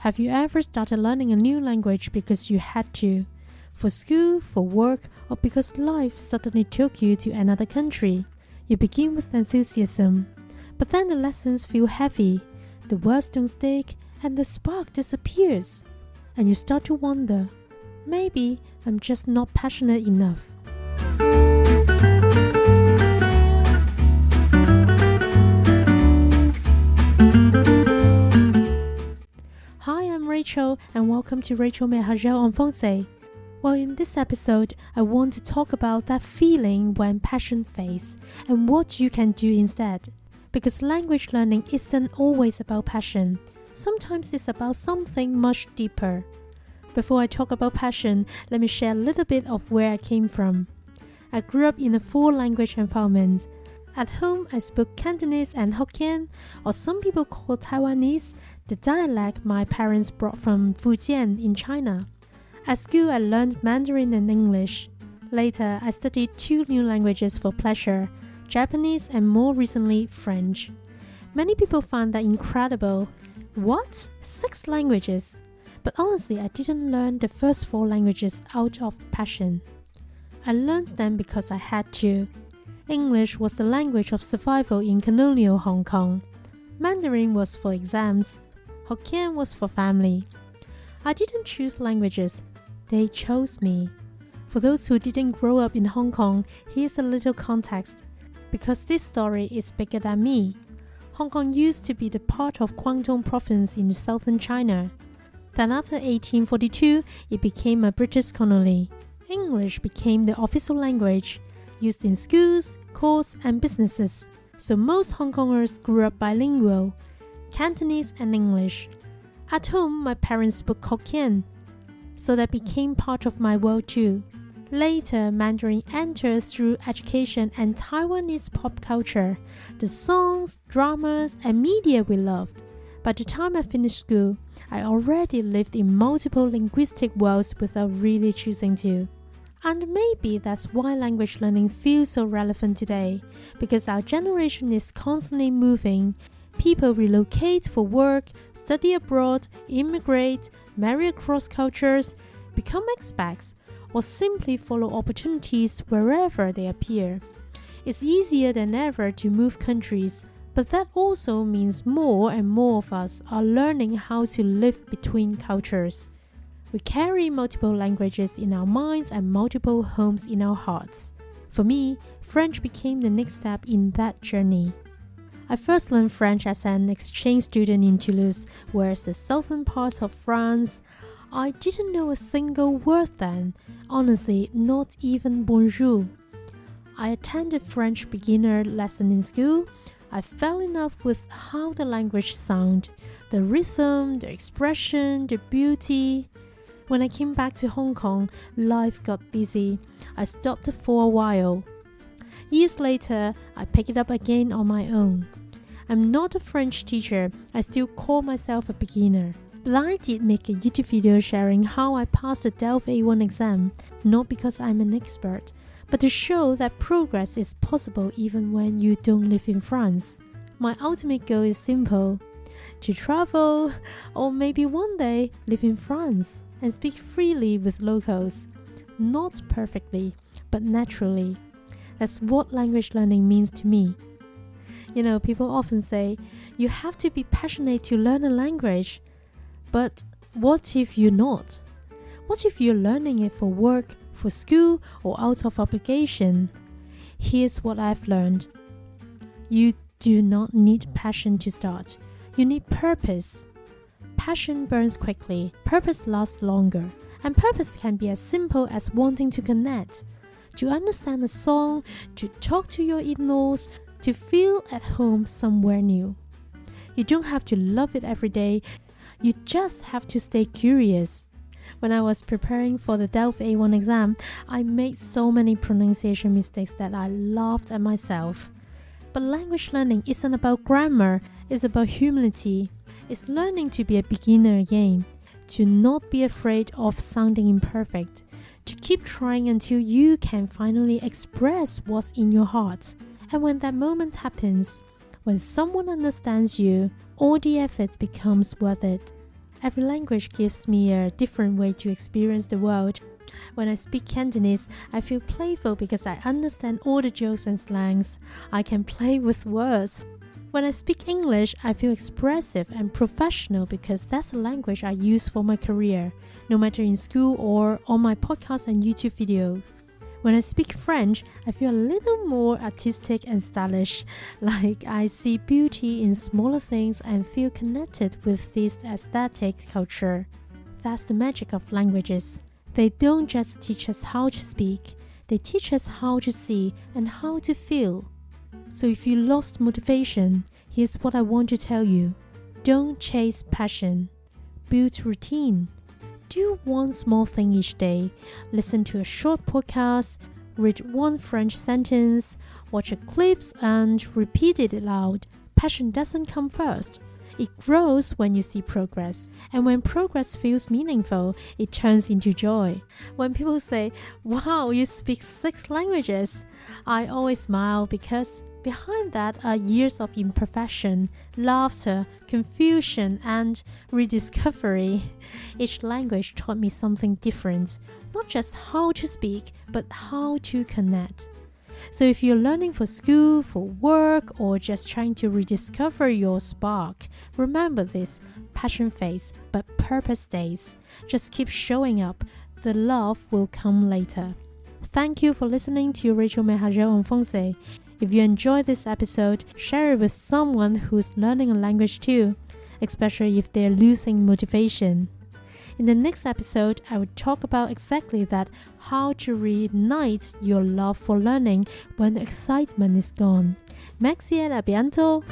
Have you ever started learning a new language because you had to? For school, for work, or because life suddenly took you to another country? You begin with enthusiasm, but then the lessons feel heavy, the words don't stick, and the spark disappears. And you start to wonder, maybe I'm just not passionate enough. Hi, I'm Rachelle, and welcome to Rachelle mais Rachelle en français. Well, in this episode, I want to talk about that feeling when passion fades and what you can do instead. Because language learning isn't always about passion. Sometimes it's about something much deeper. Before I talk about passion, let me share a little bit of where I came from. I grew up in a four-language environment. At home, I spoke Cantonese and Hokkien, or some people call Taiwanese, the dialect my parents brought from Fujian in China. At school, I learned Mandarin and English. Later, I studied two new languages for pleasure, Japanese and more recently, French. Many people find that incredible. What? 6 languages? But honestly, I didn't learn the first 4 languages out of passion. I learned them because I had to. English was the language of survival in colonial Hong Kong. Mandarin was for exams. Hokkien was for family. I didn't choose languages. They chose me. For those who didn't grow up in Hong Kong, here's a little context. Because this story is bigger than me. Hong Kong used to be the part of Guangdong province in southern China. Then after 1842, it became a British colony. English became the official language, used in schools, courts, and businesses. So most Hong Kongers grew up bilingual, Cantonese and English. At home, my parents spoke Hokkien, so that became part of my world too. Later, Mandarin entered through education and Taiwanese pop culture, the songs, dramas, and media we loved. By the time I finished school, I already lived in multiple linguistic worlds without really choosing to. And maybe that's why language learning feels so relevant today, because our generation is constantly moving. People relocate for work, study abroad, immigrate, marry across cultures, become expats, or simply follow opportunities wherever they appear. It's easier than ever to move countries, but that also means more and more of us are learning how to live between cultures. We carry multiple languages in our minds and multiple homes in our hearts. For me, French became the next step in that journey. I first learned French as an exchange student in Toulouse, whereas the southern part of France, I didn't know a single word then. Honestly, not even bonjour. I attended French beginner lesson in school. I fell in love with how the language sounded, the rhythm, the expression, the beauty. When I came back to Hong Kong, life got busy. I stopped for a while. Years later, I picked it up again on my own. I'm not a French teacher. I still call myself a beginner. But I did make a YouTube video sharing how I passed the DELF A1 exam, not because I'm an expert, but to show that progress is possible even when you don't live in France. My ultimate goal is simple: to travel, or maybe one day live in France and speak freely with locals. Not perfectly, but naturally. That's what language learning means to me. You know, people often say, you have to be passionate to learn a language. But what if you're not? What if you're learning it for work, for school, or out of obligation? Here's what I've learned. You do not need passion to start. You need purpose. Passion burns quickly, purpose lasts longer, and purpose can be as simple as wanting to connect, to understand a song, to talk to your in-laws, to feel at home somewhere new. You don't have to love it every day, you just have to stay curious. When I was preparing for the DELF A1 exam, I made so many pronunciation mistakes that I laughed at myself. But language learning isn't about grammar, it's about humility. It's learning to be a beginner again, to not be afraid of sounding imperfect, to keep trying until you can finally express what's in your heart. And when that moment happens, when someone understands you, all the effort becomes worth it. Every language gives me a different way to experience the world. When I speak Cantonese, I feel playful because I understand all the jokes and slangs. I can play with words. When I speak English, I feel expressive and professional because that's the language I use for my career, no matter in school or on my podcast and YouTube videos. When I speak French, I feel a little more artistic and stylish, like I see beauty in smaller things and feel connected with this aesthetic culture. That's the magic of languages. They don't just teach us how to speak, they teach us how to see and how to feel. So if you lost motivation, here's what I want to tell you. Don't chase passion. Build routine. Do one small thing each day. Listen to a short podcast, read one French sentence, watch a clip and repeat it aloud. Passion doesn't come first. It grows when you see progress. And when progress feels meaningful, it turns into joy. When people say, "Wow, you speak 6 languages," I always smile because behind that are years of imperfection, laughter, confusion, and rediscovery. Each language taught me something different, not just how to speak, but how to connect. So if you're learning for school, for work, or just trying to rediscover your spark, remember this: passion fades, but purpose stays. Just keep showing up. The love will come later. Thank you for listening to Rachelle Rachelle on français. If you enjoyed this episode, share it with someone who's learning a language too, especially if they're losing motivation. In the next episode, I will talk about exactly that, how to reignite your love for learning when the excitement is gone. Merci et à bientôt!